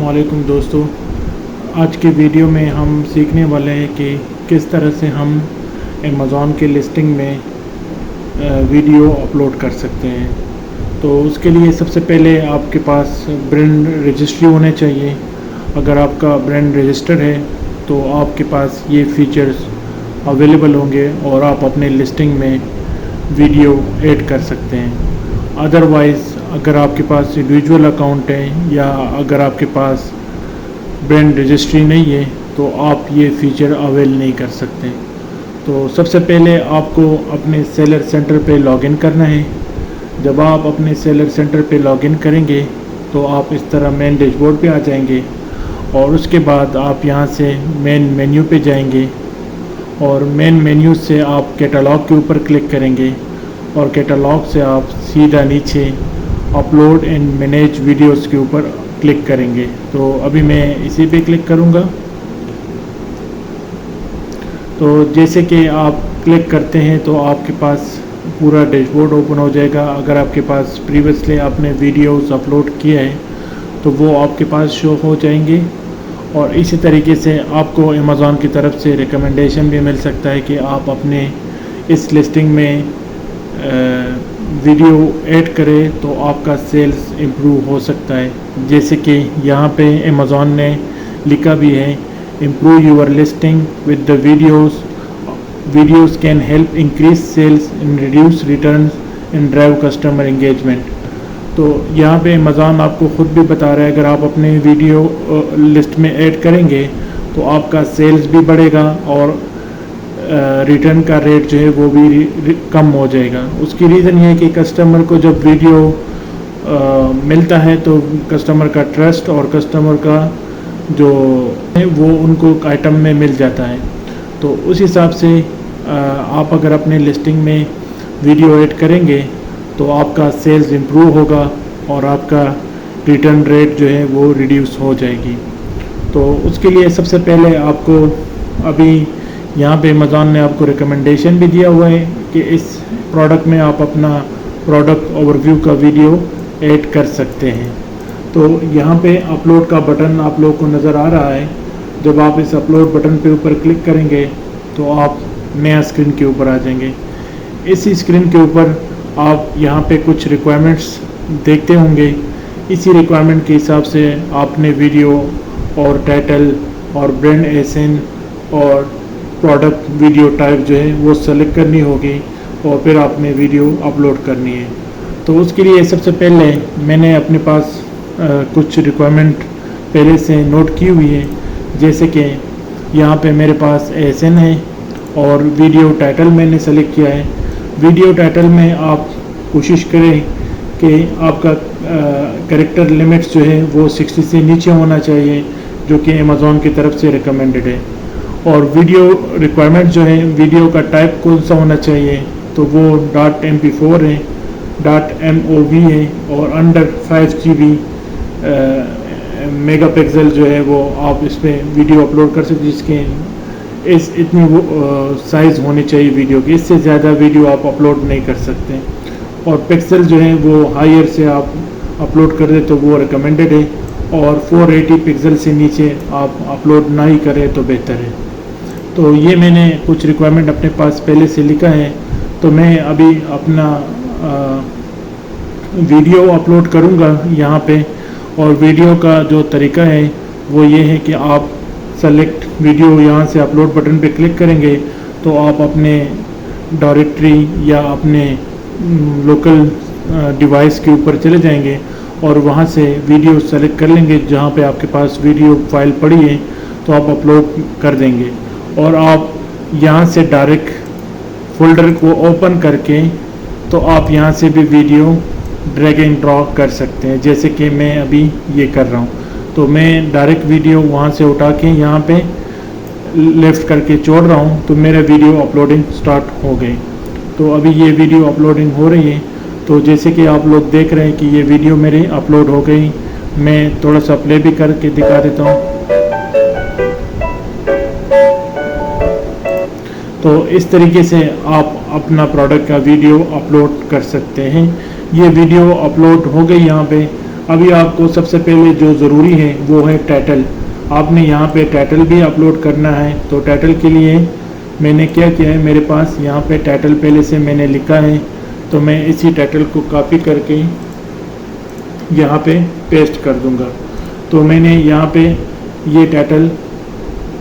वालेकुम दोस्तों। आज की वीडियो में हम सीखने वाले हैं कि किस तरह से हम अमेज़ॉन के लिस्टिंग में वीडियो अपलोड कर सकते हैं। तो उसके लिए सबसे पहले आपके पास ब्रांड रजिस्ट्री होने चाहिए। अगर आपका ब्रांड रजिस्टर्ड है तो आपके पास ये फीचर्स अवेलेबल होंगे और आप अपने लिस्टिंग में वीडियो ऐड कर सकते हैं। अदरवाइज़ अगर आपके पास इंडिविजुअल अकाउंट है या अगर आपके पास ब्रांड रजिस्ट्री नहीं है तो आप ये फ़ीचर अवेल नहीं कर सकते। तो सबसे पहले आपको अपने सेलर सेंटर पे लॉगिन करना है। जब आप अपने सेलर सेंटर पे लॉगिन करेंगे तो आप इस तरह मेन डैशबोर्ड पे आ जाएंगे और उसके बाद आप यहाँ से मेन मेन्यू पे जाएंगे और मेन मेन्यू से आप कैटलॉग के ऊपर क्लिक करेंगे और कैटलॉग से आप सीधा नीचे अपलोड एंड मैनेज वीडियोस के ऊपर क्लिक करेंगे। तो अभी मैं इसी पे क्लिक करूँगा। तो जैसे कि आप क्लिक करते हैं तो आपके पास पूरा डैशबोर्ड ओपन हो जाएगा। अगर आपके पास प्रीवियसली आपने वीडियोस अपलोड किए हैं तो वो आपके पास शो हो जाएंगे और इसी तरीके से आपको अमेज़ॉन की तरफ से रिकमेंडेशन भी मिल सकता है कि आप अपने इस लिस्टिंग में वीडियो ऐड करें तो आपका सेल्स इम्प्रूव हो सकता है। जैसे कि यहाँ पे अमेज़ॉन ने लिखा भी है, improve your listing with the videos can help increase sales and reduce returns and drive customer engagement. तो यहाँ पे अमेज़ॉन आपको ख़ुद भी बता रहा है अगर आप अपने वीडियो लिस्ट में ऐड करेंगे तो आपका सेल्स भी बढ़ेगा और रिटर्न का रेट जो है वो भी कम हो जाएगा। उसकी रीज़न ये है कि कस्टमर को जब वीडियो मिलता है तो कस्टमर का ट्रस्ट और कस्टमर का जो है वो उनको आइटम में मिल जाता है। तो उस हिसाब से आप अगर अपने लिस्टिंग में वीडियो ऐड करेंगे तो आपका सेल्स इम्प्रूव होगा और आपका रिटर्न रेट जो है वो रिड्यूस हो जाएगी। तो उसके लिए सबसे पहले आपको अभी यहाँ पे अमेज़ॉन ने आपको रिकमेंडेशन भी दिया हुआ है कि इस प्रोडक्ट में आप अपना प्रोडक्ट ओवरव्यू का वीडियो ऐड कर सकते हैं। तो यहाँ पे अपलोड का बटन आप लोगों को नज़र आ रहा है। जब आप इस अपलोड बटन पे ऊपर क्लिक करेंगे तो आप नया स्क्रीन के ऊपर आ जाएंगे। इसी स्क्रीन के ऊपर आप यहाँ पे कुछ रिक्वायरमेंट्स देखते होंगे। इसी रिक्वायरमेंट के हिसाब से आपने वीडियो और टाइटल और ब्रांड एसएन और प्रोडक्ट वीडियो टाइप जो है वो सेलेक्ट करनी होगी और फिर आपने वीडियो अपलोड करनी है। तो उसके लिए सबसे पहले मैंने अपने पास कुछ रिक्वायरमेंट पहले से नोट की हुई है। जैसे कि यहाँ पे मेरे पास एसएन है और वीडियो टाइटल मैंने सेलेक्ट किया है। वीडियो टाइटल में आप कोशिश करें कि आपका कैरेक्टर लिमिट्स जो है वो 60 से नीचे होना चाहिए, जो कि अमेज़ॉन की तरफ से रिकमेंडेड है। और वीडियो रिक्वायरमेंट जो है वीडियो का टाइप कौन सा होना चाहिए तो वो .mp4 है, .mov है और अंडर 5 GB मेगापिक्सल जो है वो आप इस पर वीडियो अपलोड कर सकते, जिसके इतनी वो साइज़ होनी चाहिए वीडियो की। इससे ज़्यादा वीडियो आप अपलोड नहीं कर सकते। और पिक्सल जो है वो हायर से आप अपलोड कर दे तो वो रिकमेंडेड है और 480 पिक्सल से नीचे आप अपलोड ना ही करें तो बेहतर है। तो ये मैंने कुछ रिक्वायरमेंट अपने पास पहले से लिखा है। तो मैं अभी अपना वीडियो अपलोड करूँगा यहाँ पे। और वीडियो का जो तरीका है वो ये है कि आप सेलेक्ट वीडियो यहाँ से अपलोड बटन पे क्लिक करेंगे तो आप अपने डायरेक्टरी या अपने लोकल डिवाइस के ऊपर चले जाएंगे और वहाँ से वीडियो सेलेक्ट कर लेंगे। जहाँ पे आपके पास वीडियो फाइल पड़ी है तो आप अपलोड कर देंगे और आप यहाँ से डायरेक्ट फोल्डर को ओपन करके तो आप यहाँ से भी वीडियो ड्रैग एंड ड्रॉ कर सकते हैं, जैसे कि मैं अभी ये कर रहा हूँ। तो मैं डायरेक्ट वीडियो वहाँ से उठा के यहाँ पे लेफ़्ट करके छोड़ रहा हूँ तो मेरा वीडियो अपलोडिंग स्टार्ट हो गई। तो अभी ये वीडियो अपलोडिंग हो रही है। तो जैसे कि आप लोग देख रहे हैं कि ये वीडियो मेरी अपलोड हो गई। मैं थोड़ा सा प्ले भी करके दिखा देता हूँ। तो इस तरीके से आप अपना प्रोडक्ट का वीडियो अपलोड कर सकते हैं। ये वीडियो अपलोड हो गई यहाँ पे। अभी आपको सबसे पहले जो ज़रूरी है वो है टाइटल। आपने यहाँ पे टाइटल भी अपलोड करना है। तो टाइटल के लिए मैंने क्या किया है, मेरे पास यहाँ पे टाइटल पहले से मैंने लिखा है, तो मैं इसी टाइटल को कॉपी करके यहाँ पे पेस्ट कर दूँगा। तो मैंने यहाँ पे ये टाइटल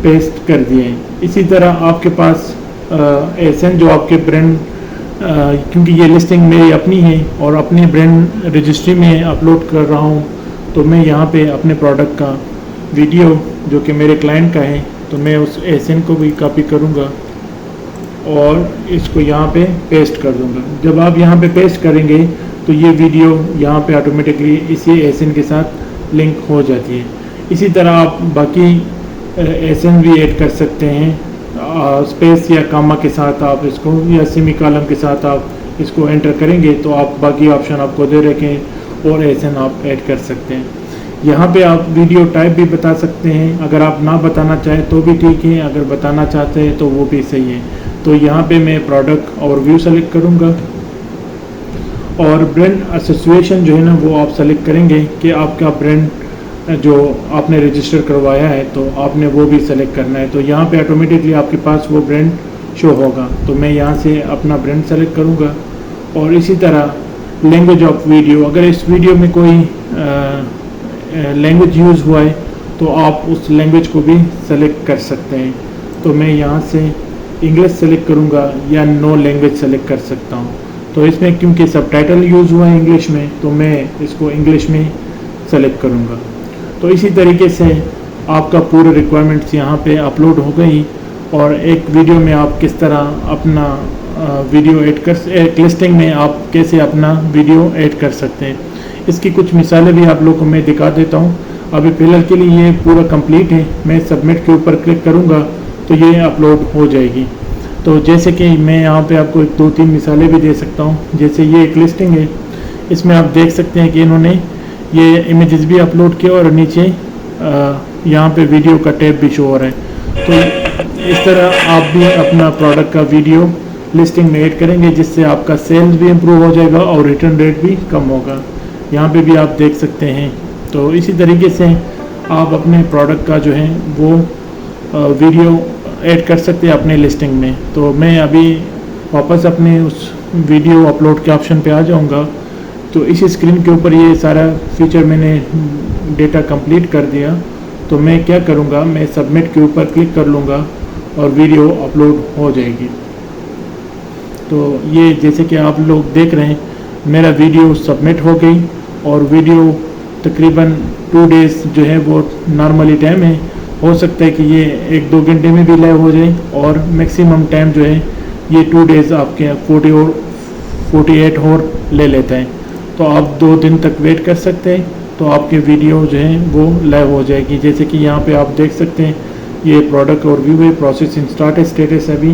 पेस्ट कर दिए हैं। इसी तरह आपके पास एसएन जो आपके ब्रांड, क्योंकि ये लिस्टिंग मेरी अपनी है और अपने ब्रांड रजिस्ट्री में अपलोड कर रहा हूँ, तो मैं यहाँ पे अपने प्रोडक्ट का वीडियो जो कि मेरे क्लाइंट का है, तो मैं उस एसएन को भी कॉपी करूँगा और इसको यहाँ पे पेस्ट कर दूँगा। जब आप यहाँ पे पेस्ट करेंगे तो ये वीडियो यहाँ पे ऑटोमेटिकली इसी एसएन के साथ लिंक हो जाती है। इसी तरह आप बाकी एसएन भी ऐड कर सकते हैं, स्पेस या कामा के साथ आप इसको, या सेमी कॉलम के साथ आप इसको एंटर करेंगे तो आप बाकी ऑप्शन आपको दे रखें और एसएन आप ऐड कर सकते हैं। यहाँ पे आप वीडियो टाइप भी बता सकते हैं, अगर आप ना बताना चाहें तो भी ठीक है, अगर बताना चाहते हैं तो वो भी सही है। तो यहाँ पे मैं प्रोडक्ट और व्यू सेलेक्ट करूँगा और ब्रांड एसोसिएशन जो है ना वो आप सेलेक्ट करेंगे कि आपका ब्रांड जो आपने रजिस्टर करवाया है तो आपने वो भी सेलेक्ट करना है। तो यहाँ पे ऑटोमेटिकली आपके पास वो ब्रांड शो होगा। तो मैं यहाँ से अपना ब्रांड सेलेक्ट करूँगा और इसी तरह लैंग्वेज ऑफ वीडियो, अगर इस वीडियो में कोई लैंग्वेज यूज़ हुआ है तो आप उस लैंग्वेज को भी सेलेक्ट कर सकते हैं। तो मैं यहाँ से इंग्लिश सेलेक्ट करूँगा या नो लैंग्वेज सेलेक्ट कर सकता हूँ। तो इसमें क्योंकि सबटाइटल यूज़ हुआ है इंग्लिश में, तो मैं इसको इंग्लिश में सेलेक्ट करूँगा। तो इसी तरीके से आपका पूरे रिक्वायरमेंट्स यहाँ पे अपलोड हो गई और एक वीडियो में आप किस तरह अपना वीडियो ऐड कर, एक लिस्टिंग में आप कैसे अपना वीडियो ऐड कर सकते हैं। इसकी कुछ मिसालें भी आप लोगों को मैं दिखा देता हूँ। अभी फिलहाल के लिए ये पूरा कंप्लीट है। मैं सबमिट के ऊपर क्लिक करूँगा तो ये अपलोड हो जाएगी। तो जैसे कि मैं यहाँ पे आपको 2-3 मिसालें भी दे सकता हूँ। जैसे ये एक लिस्टिंग है, इसमें आप देख सकते हैं कि इन्होंने ये इमेजेस भी अपलोड किया और नीचे यहाँ पे वीडियो का टैब भी शो हो रहा है। तो इस तरह आप भी अपना प्रोडक्ट का वीडियो लिस्टिंग में ऐड करेंगे, जिससे आपका सेल्स भी इम्प्रूव हो जाएगा और रिटर्न रेट भी कम होगा। यहाँ पे भी आप देख सकते हैं। तो इसी तरीके से आप अपने प्रोडक्ट का जो है वो वीडियो ऐड कर सकते हैं अपने लिस्टिंग में। तो मैं अभी वापस अपने उस वीडियो अपलोड के ऑप्शन पे आ जाऊँगा। तो इस स्क्रीन के ऊपर ये सारा फीचर मैंने डेटा कंप्लीट कर दिया। तो मैं क्या करूँगा, मैं सबमिट के ऊपर क्लिक कर लूँगा और वीडियो अपलोड हो जाएगी। तो ये जैसे कि आप लोग देख रहे हैं, मेरा वीडियो सबमिट हो गई और वीडियो तकरीबन 2 डेज़ जो है वो नॉर्मली टाइम है। हो सकता है कि ये 1-2 घंटे में भी लाइव हो जाए और मैक्सिमम टाइम जो है ये 2 डेज़ आपके 48 और ले लेता है। तो आप 2 दिन तक वेट कर सकते हैं, तो आपके वीडियो जो है वो लाइव हो जाएगी। जैसे कि यहाँ पे आप देख सकते हैं ये प्रोडक्ट और व्यू है, प्रोसेसिंग स्टार्ट स्टेटस अभी।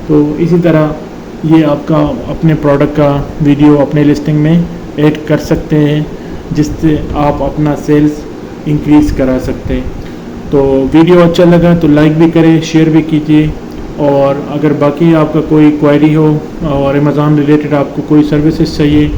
तो इसी तरह ये आपका अपने प्रोडक्ट का वीडियो अपने लिस्टिंग में ऐड कर सकते हैं, जिससे आप अपना सेल्स इंक्रीज़ करा सकते हैं। तो वीडियो अच्छा लगा तो लाइक भी करें, शेयर भी कीजिए। और अगर बाकी आपका कोई क्वेरी हो और अमेज़ॉन रिलेटेड आपको कोई सर्विसेज चाहिए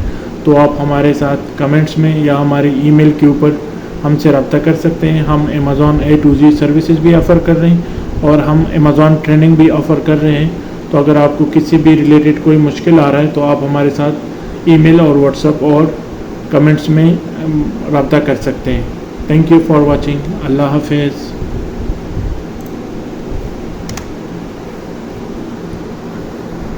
तो आप हमारे साथ कमेंट्स में या हमारे ईमेल के ऊपर हमसे रब्ता कर सकते हैं। हम Amazon A to Z services भी ऑफ़र कर रहे हैं और हम अमेज़ॉन ट्रेनिंग भी ऑफ़र कर रहे हैं। तो अगर आपको किसी भी रिलेटेड कोई मुश्किल आ रहा है तो आप हमारे साथ ईमेल और व्हाट्सएप और कमेंट्स में रब्ता कर सकते हैं। Thank you for watching. अल्लाह हाफिज़।